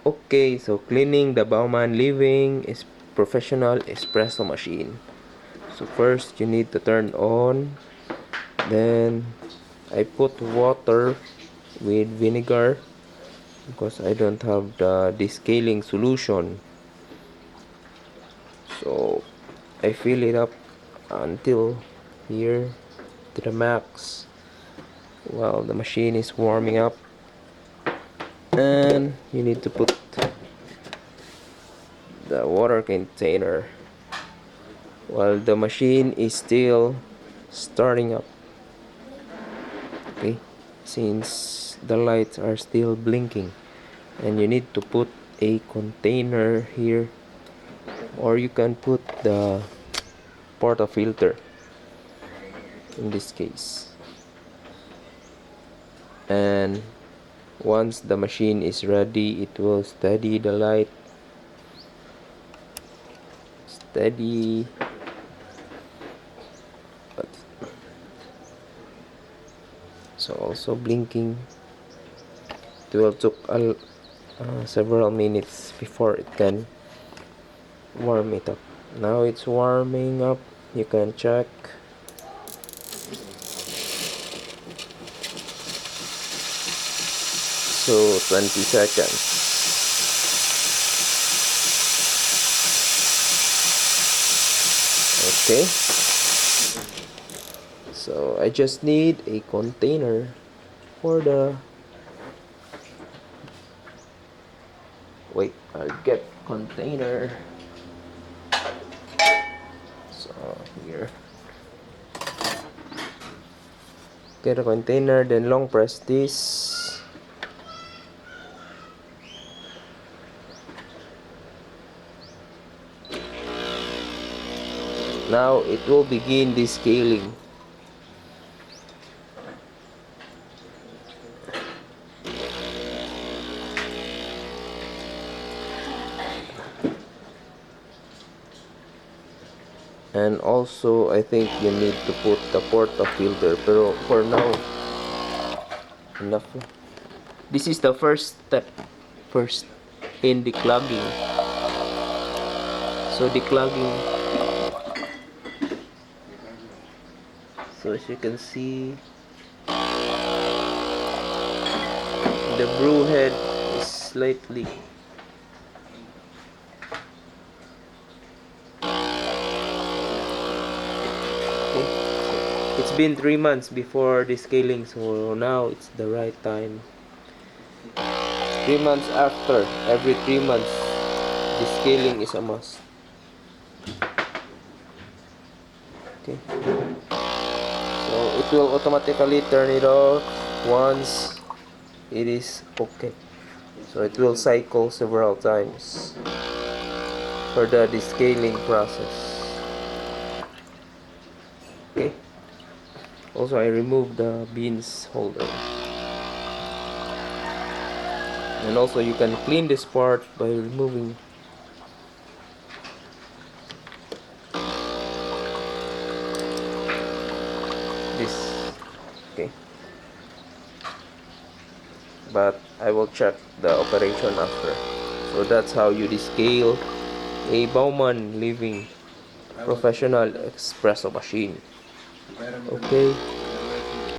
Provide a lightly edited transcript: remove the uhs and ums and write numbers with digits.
Okay, so cleaning the Baumann Living is professional espresso machine. So first you need to turn on, then I put water with vinegar because I don't have the descaling solution. So I fill it up until here to the max while the machine is warming up. And you need to put the water container while the machine is still starting up. Okay, since the lights are still blinking, and you need to put a container here, or you can put the portafilter in this case. And once the machine is ready, it will steady the light. Steady. So also blinking. It will took several minutes before it can warm it up. Now it's warming up. You can check. So 20 seconds. Okay. So I just need a container for the I'll get container. So here, get a container, then long press this. Now it will begin descaling. And also I think you need to put the portafilter, pero for now enough. This is the first step in declogging. So declogging, so as you can see, the brew head is slightly it's been 3 months before descaling, so now it's the right time. 3 months after, every 3 months, descaling is a must. Okay. So it will automatically turn it off once it is okay. So it will cycle several times for the descaling process. Okay. Also, I removed the beans holder. And also you can clean this part by removing this. Okay. But I will check the operation after. So that's how you descale a Baumann Living professional espresso machine. Okay.